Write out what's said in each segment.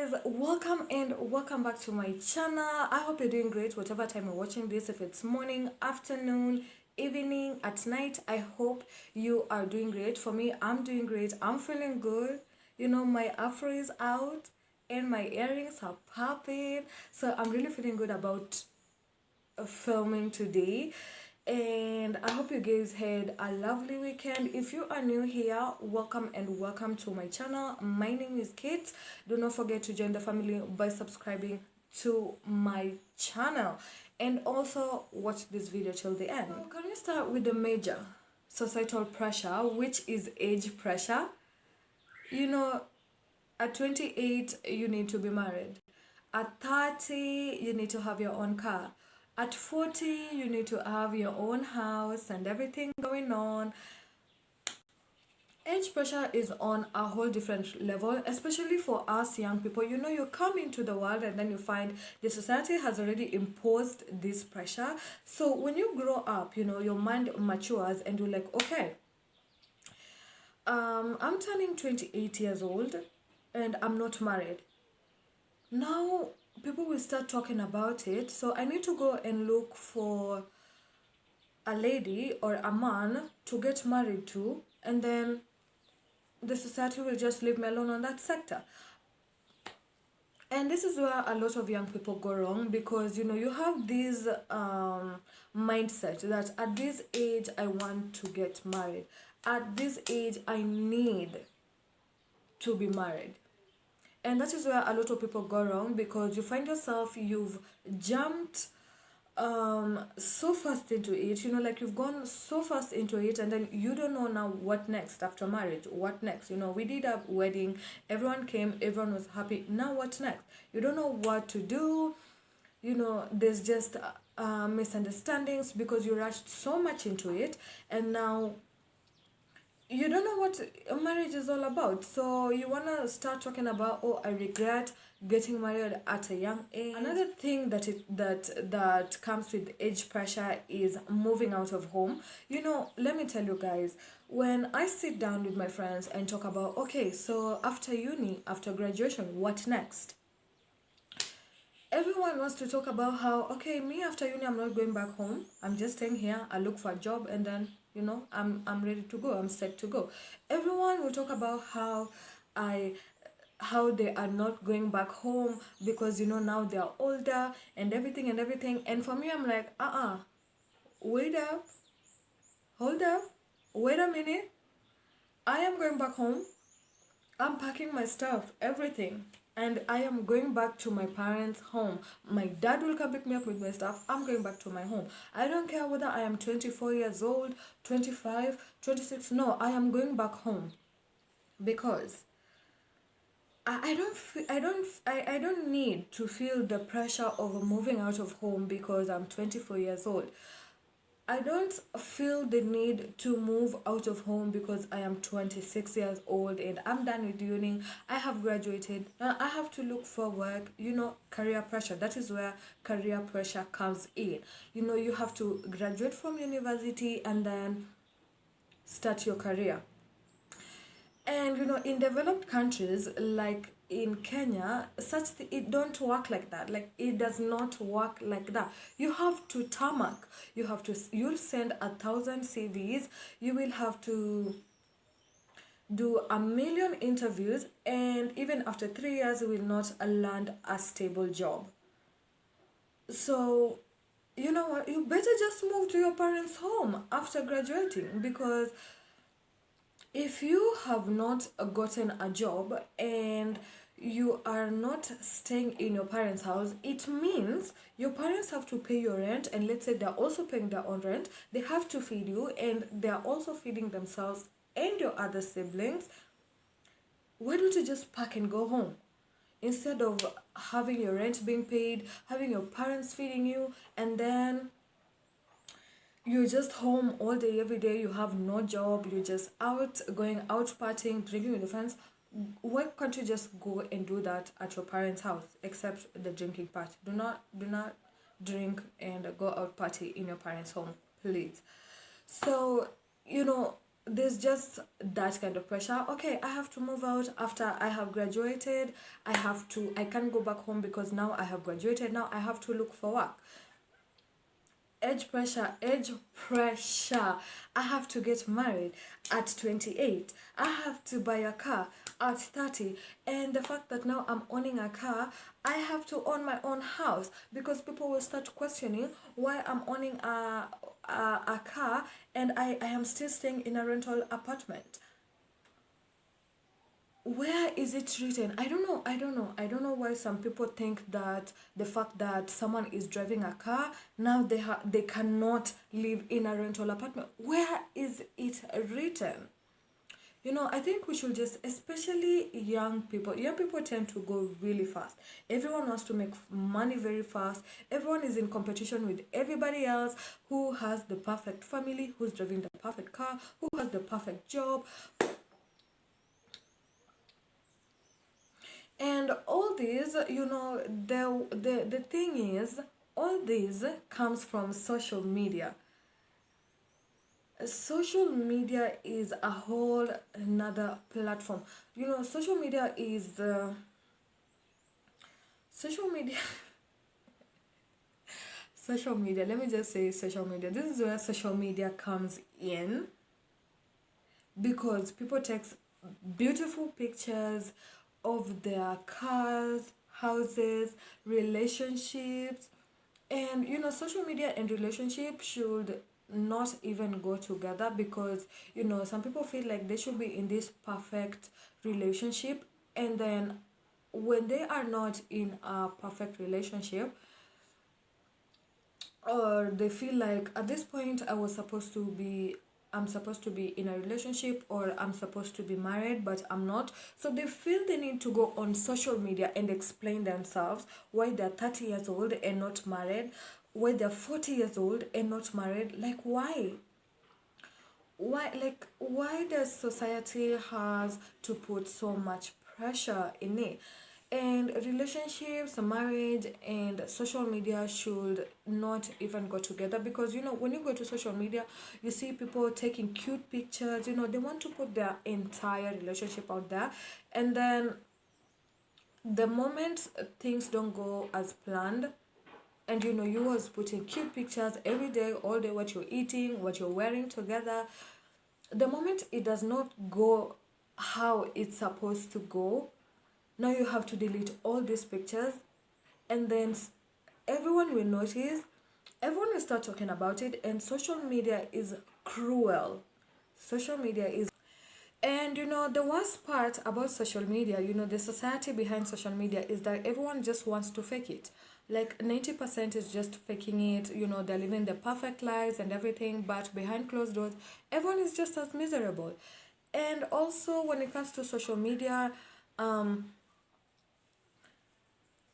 guys, welcome and welcome back to my channel. I hope you're doing great whatever time you're watching this, if it's morning, afternoon, evening, at night. I hope you are doing great. For me, I'm doing great. I'm feeling good. You know, my afro is out and my earrings are popping, so I'm really feeling good about filming today. And I hope you guys had a lovely weekend. If you are new here, welcome and welcome to my channel. My name is Kate. Do not forget to join the family by subscribing to my channel and also watch this video till the end. So can we start with the major societal pressure, which is age pressure? You know, at 28 you need to be married. At 30 you need to have your own car. At 40 you need to have your own house and everything going on. Age pressure is on a whole different level, especially for us young people. You know, you come into the world and then you find the society has already imposed this pressure. So when you grow up, you know, your mind matures and you're like, okay, I'm turning 28 years old and I'm not married. Now people will start talking about it, so I need to go and look for a lady or a man to get married to, and then the society will just leave me alone on that sector. And this is where a lot of young people go wrong, because you know, you have this mindset that at this age I want to get married, at this age I need to be married. And that is where a lot of people go wrong, because you find yourself, you've jumped so fast into it, you know, like you've gone so fast into it, and then you don't know now what next after marriage. What next? You know, we did a wedding, everyone came, everyone was happy. Now what next? You don't know what to do. You know, there's just misunderstandings because you rushed so much into it, and now you don't know what marriage is all about. So you want to start talking about, oh, I regret getting married at a young age. Another thing that comes with age pressure is moving out of home. You know, let me tell you guys, when I sit down with my friends and talk about, okay, so after uni, after graduation, what next? Everyone wants to talk about how, okay, me after uni, I'm not going back home. I'm just staying here. I look for a job and then, you know, I'm ready to go. I'm set to go. Everyone will talk about how they are not going back home because, you know, now they are older and everything and everything. And for me, I'm like, wait up, hold up, wait a minute. I am going back home. I'm packing my stuff, everything, and I am going back to my parents' home. My dad will come pick me up with my stuff. I'm going back to my home. I don't care whether I am 24 years old, 25, 26. No, I am going back home, because I don't need to feel the pressure of moving out of home because I'm 24 years old. I don't feel the need to move out of home because I am 26 years old and I'm done with uni. I have graduated. Now I have to look for work. You know, career pressure. That is where career pressure comes in. You know, you have to graduate from university and then start your career. And you know, in developed countries like in Kenya, it don't work like that. Like, it does not work like that. You have to tarmac. You'll send 1,000 CVs. You will have to do 1,000,000 interviews, and even after 3 years, you will not land a stable job. So you know what? You better just move to your parents' home after graduating, because if you have not gotten a job and you are not staying in your parents' house, it means your parents have to pay your rent, and let's say they're also paying their own rent, they have to feed you, and they're also feeding themselves and your other siblings. Why don't you just pack and go home, instead of having your rent being paid, having your parents feeding you, and then you're just home all day, every day, you have no job, you're just out, going out partying, drinking with your friends. Why can't you just go and do that at your parents' house, except the drinking part? Do not drink and go out party in your parents' home, please. So, you know, there's just that kind of pressure. Okay, I have to move out after I have graduated. I can't go back home because now I have graduated. Now I have to look for work. Age pressure. I have to get married at 28. I have to buy a car at 30. And the fact that now I'm owning a car, I have to own my own house, because people will start questioning why I'm owning a car and I am still staying in a rental apartment. Where is it written? I don't know why some people think that the fact that someone is driving a car, now they cannot live in a rental apartment. Where is it written? I think we should just, especially young people tend to go really fast. Everyone wants to make money very fast. Everyone is in competition with everybody else, who has the perfect family, who's driving the perfect car, who has the perfect job. And all these, the thing is, all this comes from social media. Social media is a whole another platform. Social media is social media. Social media. Let me just say social media. This is where social media comes in, because people take beautiful pictures of their cars, houses, relationships. And social media and relationship should not even go together, because some people feel like they should be in this perfect relationship, and then when they are not in a perfect relationship, or they feel like at this point I'm supposed to be in a relationship, or I'm supposed to be married, but I'm not. So they feel the need to go on social media and explain themselves, why they're 30 years old and not married, why they're 40 years old and not married. Like, why? Why does society has to put so much pressure in it? And relationships, marriage, and social media should not even go together, because when you go to social media, you see people taking cute pictures. They want to put their entire relationship out there, and then the moment things don't go as planned, and you was putting cute pictures every day, all day, what you're eating, what you're wearing together, the moment it does not go how it's supposed to go, now you have to delete all these pictures, and then everyone will notice, everyone will start talking about it, and social media is cruel. Social media is, and the worst part about social media, the society behind social media, is that everyone just wants to fake it. Like 90% is just faking it. They're living their perfect lives and everything, but behind closed doors, everyone is just as miserable. And also, when it comes to social media,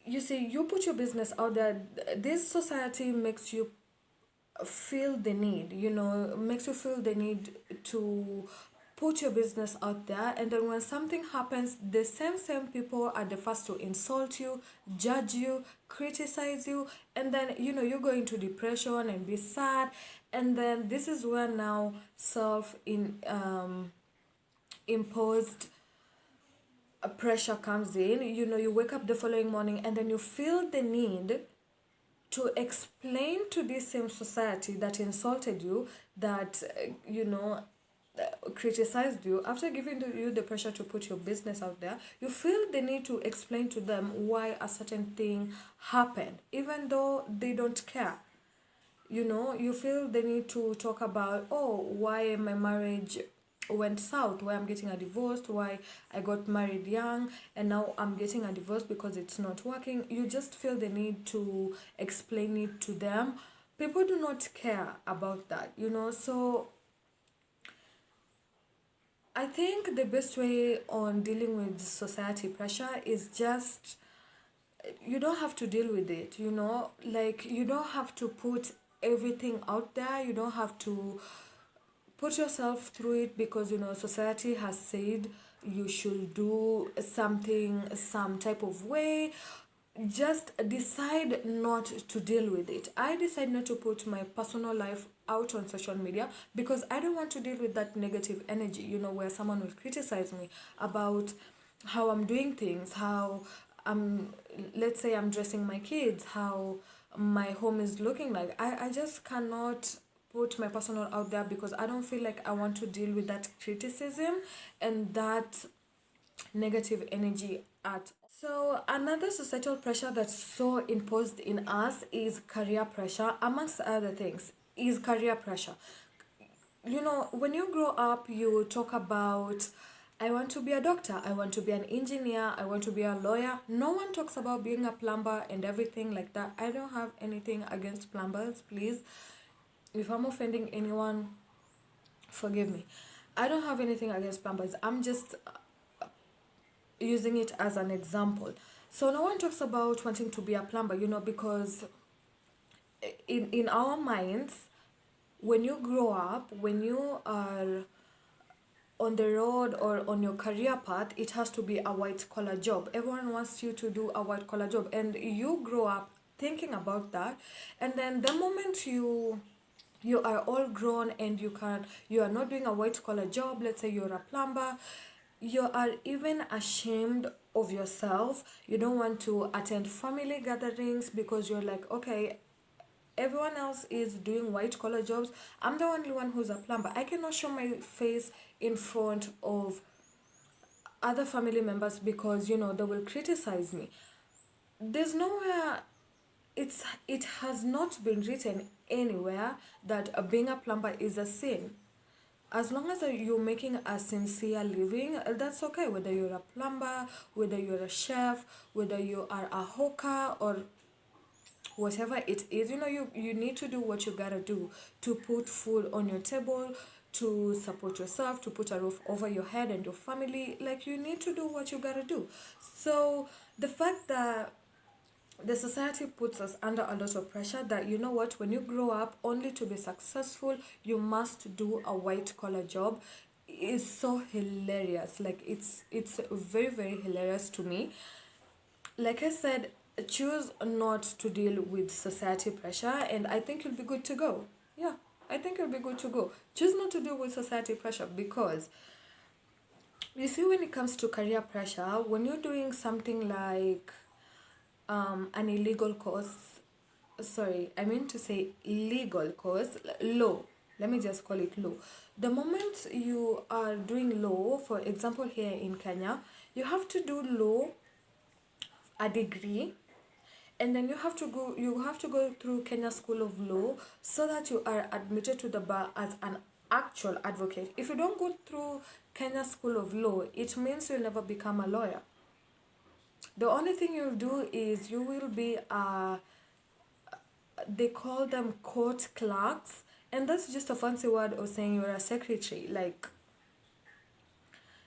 you see, you put your business out there. This society makes you feel the need, makes you feel the need to put your business out there, and then when something happens, the same people are the first to insult you, judge you, criticize you, and then you go into depression and be sad. And then this is where now self in imposed pressure comes in. You wake up the following morning, and then you feel the need to explain to this same society that insulted you, that criticized you, after giving you the pressure to put your business out there, you feel the need to explain to them why a certain thing happened, even though they don't care. You feel the need to talk about, oh, why my marriage went south, why I'm getting a divorce, why I got married young and now I'm getting a divorce because it's not working. You just feel the need to explain it to them. People do not care about that, so I think the best way on dealing with society pressure is just, you don't have to deal with it, like you don't have to put everything out there. You don't have to put yourself through it because society has said you should do something some type of way. Just decide not to deal with it. I decide not to put my personal life out on social media, because I don't want to deal with that negative energy, you know, where someone will criticize me about how I'm doing things, how I'm, let's say I'm dressing my kids, how my home is looking like. I just cannot put my personal out there, because I don't feel like I want to deal with that criticism and that negative energy at. So another societal pressure that's so imposed in us is career pressure, amongst other things, is career pressure. You know, when you grow up, you talk about, I want to be a doctor, I want to be an engineer, I want to be a lawyer. No one talks about being a plumber and everything like that. I don't have anything against plumbers, please. If I'm offending anyone, forgive me. I don't have anything against plumbers. I'm just using it as an example. So no one talks about wanting to be a plumber, you know, because in our minds, when you grow up, when you are on the road or on your career path, it has to be a white collar job. Everyone wants you to do a white collar job, and you grow up thinking about that. And then the moment you are all grown and you are not doing a white collar job, let's say you're a plumber, you are even ashamed of yourself. You don't want to attend family gatherings because you're like, okay, everyone else is doing white collar jobs, I'm the only one who's a plumber. I cannot show my face in front of other family members because, you know, they will criticize me. There's nowhere, it has not been written anywhere that being a plumber is a sin. As long as you're making a sincere living, that's okay. Whether you're a plumber, whether you're a chef, whether you are a hawker, or whatever it is, you know, you need to do what you gotta do to put food on your table, to support yourself, to put a roof over your head and your family. Like, you need to do what you gotta do. So the fact that the society puts us under a lot of pressure, that, you know what, when you grow up, only to be successful you must do a white collar job, is so hilarious. Like, it's very, very hilarious to me. Like I said, choose not to deal with society pressure, and I think you'll be good to go. Yeah, I think you'll be good to go. Choose not to deal with society pressure, because you see, when it comes to career pressure, when you're doing something like an illegal course, sorry, I mean to say legal course, law, let me just call it law. The moment you are doing law, for example, here in Kenya, you have to do law, a degree, and then you have to go through Kenya School of Law, so that you are admitted to the bar as an actual advocate. If you don't go through Kenya School of Law, it means you'll never become a lawyer. The only thing you'll do is you will be they call them court clerks, and that's just a fancy word of saying you're a secretary. Like,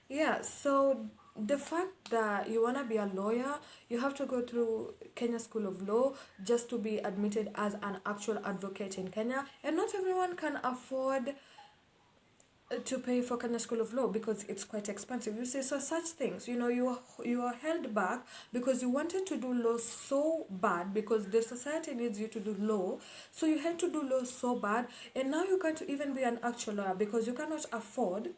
yeah, so the fact that you want to be a lawyer, you have to go through Kenya School of Law just to be admitted as an actual advocate in Kenya. And not everyone can afford to pay for Kenya School of Law, because it's quite expensive. You see, so such things, you know, you are held back because you wanted to do law so bad, because the society needs you to do law, so you had to do law so bad, and now you can't even be an actual lawyer because you cannot afford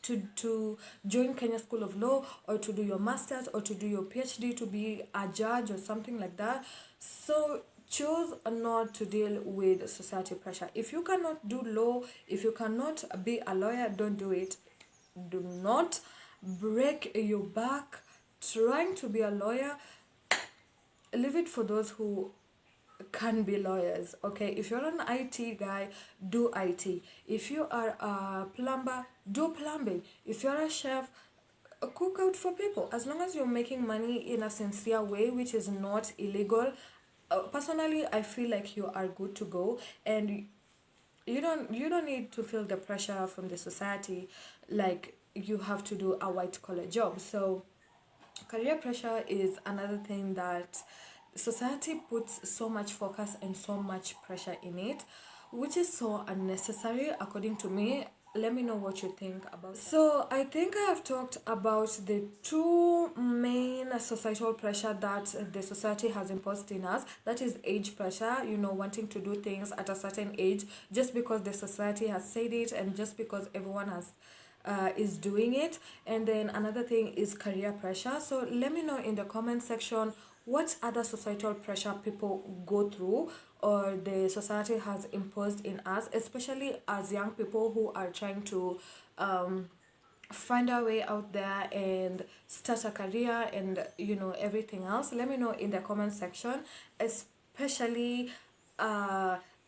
to join Kenya School of Law, or to do your masters, or to do your PhD to be a judge or something like that. So choose not to deal with society pressure. If you cannot do law, if you cannot be a lawyer, don't do it. Do not break your back trying to be a lawyer. Leave it for those who can be lawyers. Okay, if you're an IT guy, do IT. If you are a plumber, do plumbing. If you're a chef, cook out for people. As long as you're making money in a sincere way, which is not illegal, personally I feel like you are good to go. And you don't need to feel the pressure from the society, like you have to do a white collar job. So career pressure is another thing that society puts so much focus and so much pressure in it, which is so unnecessary according to me. Let me know what you think about that. So I think I have talked about the two main societal pressure that the society has imposed in us. That is age pressure, you know, wanting to do things at a certain age just because the society has said it and just because everyone has is doing it. And then another thing is career pressure. So let me know in the comment section what other societal pressure people go through or the society has imposed in us, especially as young people who are trying to find our way out there and start a career and you know everything else. Let me know in the comment section, especially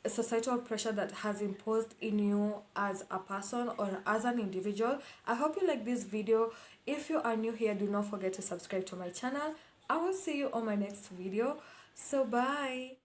societal pressure that has imposed in you as a person or as an individual. I hope you like this video. If you are new here, do not forget to subscribe to my channel. I will see you on my next video. So bye.